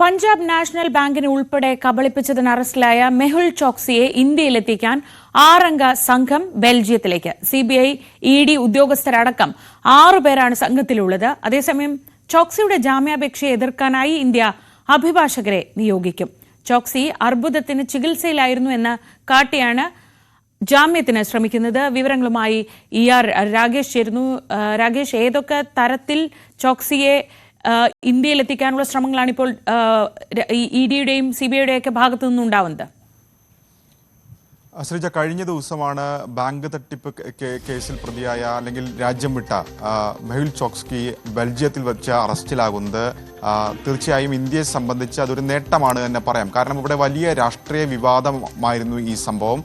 Punjab national ബാങ്കിനെ ഉൾപ്പെടെ കബളിപ്പിച്ചതിന് അറസ്റ്റിലായ മെഹുൽ ചോക്സിയെ ഇന്ത്യയിലെത്തിക്കാൻ 6 അംഗ സംഘം ബെൽജിയത്തിലേക്ക്. സിബിഐ, ഇഡി ഉദ്യോഗസ്ഥരടക്കം 6 പേരാണ് സംഘത്തിലുള്ളത്. അതേസമയം ചോക്സിയുടെ ജാമ്യാപേക്ഷയെ എതിർക്കാനായി ഇന്ത്യ അഭിഭാഷകരെ നിയോഗിക്കും. ചോക്സി അർബുദത്തിന് ചികിത്സയിലായിരുന്നു എന്ന് കാട്ടിയാണ് ജാമ്യത്തിന് ശ്രമിക്കുന്നത്. വിവരങ്ങളുമായി ER രാകേഷ് ചേരുന്നു. രാകേഷ്, ഏതൊക്കെ തരത്തിൽ ചോക്സിയെ ഇന്ത്യയിലെത്തിക്കാനുള്ള ശ്രമങ്ങളാണ് ഇപ്പോൾ ഇഡിയുടെയും സിബിഐയുടെയും ഒക്കെ ഭാഗത്തു നിന്നുണ്ടാവുന്നത്? ശ്രീജ, കഴിഞ്ഞ ദിവസമാണ് ബാങ്ക് തട്ടിപ്പ് കേസിൽ പ്രതിയായ അല്ലെങ്കിൽ രാജ്യം വിട്ട മെഹുൽ ചോക്സ്കി ബെൽജിയത്തിൽ വെച്ച് അറസ്റ്റിലാകുന്നത്. തീർച്ചയായും ഇന്ത്യയെ സംബന്ധിച്ച് അതൊരു നേട്ടമാണ് തന്നെ പറയാം. കാരണം ഇവിടെ വലിയ രാഷ്ട്രീയ വിവാദമായിരുന്നു ഈ സംഭവം.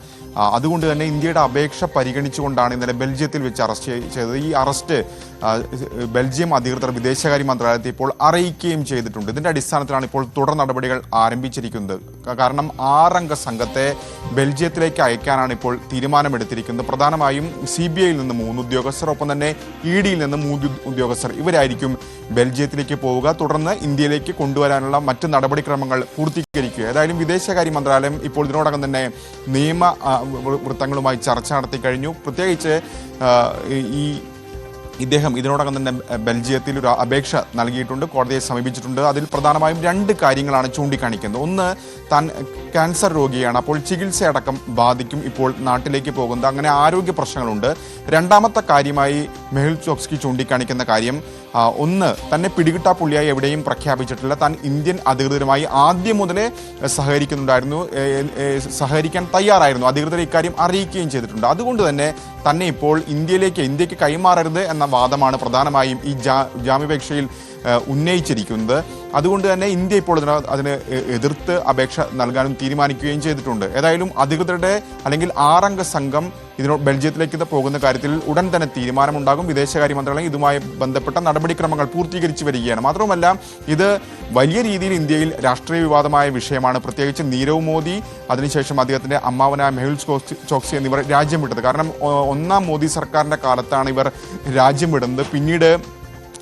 അതുകൊണ്ട് തന്നെ ഇന്ത്യയുടെ അപേക്ഷ പരിഗണിച്ചുകൊണ്ടാണ് ഇന്നലെ ബെൽജിയത്തിൽ വെച്ച് അറസ്റ്റ് ചെയ്തത്. ഈ അറസ്റ്റ് ബെൽജിയം അധികൃതർ വിദേശകാര്യ മന്ത്രാലയത്തെ ഇപ്പോൾ അറിയിക്കുകയും ചെയ്തിട്ടുണ്ട്. ഇതിന്റെ അടിസ്ഥാനത്തിലാണ് ഇപ്പോൾ തുടർ നടപടികൾ ആരംഭിച്ചിരിക്കുന്നത്. കാരണം 6 അംഗ സംഘത്തെ ബെൽജിയത്തിലേക്ക് അയക്കാനാണ് ഇപ്പോൾ തീരുമാനമെടുത്തിരിക്കുന്നത്. പ്രധാനമായും CBIയിൽ നിന്ന് 3 ഉദ്യോഗസ്ഥർ, ഒപ്പം തന്നെ EDയിൽ നിന്ന് 3 ഉദ്യോഗസ്ഥർ, ഇവരായിരിക്കും ബെൽജിയത്തിലേക്ക് പോവുക. തുടർന്ന് ഇന്ത്യയിലേക്ക് കൊണ്ടുവരാനുള്ള മറ്റ് നടപടിക്രമങ്ങൾ പൂർത്തീകരിക്കുക. ഏതായാലും വിദേശകാര്യ മന്ത്രാലയം ഇപ്പോൾ ഇതിനോടകം തന്നെ നിയമ വൃത്തങ്ങളുമായി ചർച്ച നടത്തി കഴിഞ്ഞു. പ്രത്യേകിച്ച് ഇദ്ദേഹം ഇതിനോടകം തന്നെ ബെൽജിയത്തിൽ ഒരു അപേക്ഷ നൽകിയിട്ടുണ്ട്, കോടതിയെ സമീപിച്ചിട്ടുണ്ട്. അതിൽ പ്രധാനമായും 2 കാര്യങ്ങളാണ് ചൂണ്ടിക്കാണിക്കുന്നത്. ഒന്ന്, താൻ ക്യാൻസർ രോഗിയാണ്, അപ്പോൾ ചികിത്സയടക്കം ബാധിക്കും ഇപ്പോൾ നാട്ടിലേക്ക് പോകുന്നത്, അങ്ങനെ ആരോഗ്യ പ്രശ്നങ്ങളുണ്ട്. രണ്ടാമത്തെ കാര്യമായി മെഹുൽ ചോക്സ്കി ചൂണ്ടിക്കാണിക്കുന്ന കാര്യം, ഒന്ന്, തന്നെ പിടികിട്ടാപ്പുള്ളിയായി എവിടെയും പ്രഖ്യാപിച്ചിട്ടില്ല. താൻ ഇന്ത്യൻ അധികൃതരുമായി ആദ്യം മുതലേ സഹകരിക്കാൻ തയ്യാറായിരുന്നു. അധികൃതർ ഇക്കാര്യം അറിയിക്കുകയും ചെയ്തിട്ടുണ്ട്. അതുകൊണ്ട് തന്നെ തന്നെ ഇപ്പോൾ ഇന്ത്യക്ക് കൈമാറരുത് എന്ന വാദമാണ് പ്രധാനമായും ഈ ജാമ്യാപേക്ഷയിൽ ഉന്നയിച്ചിരിക്കുന്നത്. അതുകൊണ്ട് തന്നെ ഇന്ത്യ ഇപ്പോൾ അതിന് എതിർത്ത് അപേക്ഷ നൽകാനും തീരുമാനിക്കുകയും ചെയ്തിട്ടുണ്ട്. ഏതായാലും അധികൃതരുടെ അല്ലെങ്കിൽ 6 അംഗ സംഘം ബെൽജിയത്തിലേക്ക് പോകുന്ന കാര്യത്തിൽ ഉടൻ തന്നെ തീരുമാനമുണ്ടാകും. വിദേശകാര്യ മന്ത്രാലയം ഇതുമായി ബന്ധപ്പെട്ട നടപടിക്രോമങ്ങൾ പൂർത്തീകരിച്ചു വരികയാണ്. മാത്രവുമല്ല, ഇത് വലിയ രീതിയിൽ ഇന്ത്യയിൽ രാഷ്ട്രീയ വിവാദമായ വിഷയമാണ്. പ്രത്യേകിച്ച് നീരവ് മോദി, അതിനുശേഷം അദ്ദേഹത്തിന്റെ അമ്മാവനായ മെഹുൽ ചോക്സി എന്നിവർ രാജ്യം വിട്ടത്. കാരണം 1ാം മോദി സർക്കാരിന്റെ കാലത്താണ് ഇവർ രാജ്യം വിടുന്നത്. പിന്നീട്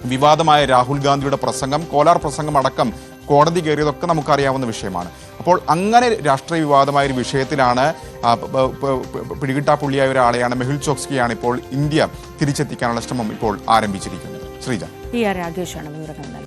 വിവാദമായ രാഹുൽ ഗാന്ധിയുടെ പ്രസംഗം, കോലാർ പ്രസംഗം അടക്കം കോടതി കയറിയതൊക്കെ നമുക്കറിയാവുന്ന വിഷയമാണ്. അപ്പോൾ അങ്ങനെ രാഷ്ട്രീയ വിവാദമായ ഒരു വിഷയത്തിലാണ് പിടികിട്ടാപ്പുള്ളിയായ ഒരാളെയാണ് മെഹുൽ ചോക്സ്കിയാണ് ഇപ്പോൾ ഇന്ത്യ തിരിച്ചെത്തിക്കാനുള്ള ശ്രമം ഇപ്പോൾ ആരംഭിച്ചിരിക്കുന്നത്. ശ്രീജ, രാകേഷാണ് വിവരങ്ങൾ നൽകിയത്.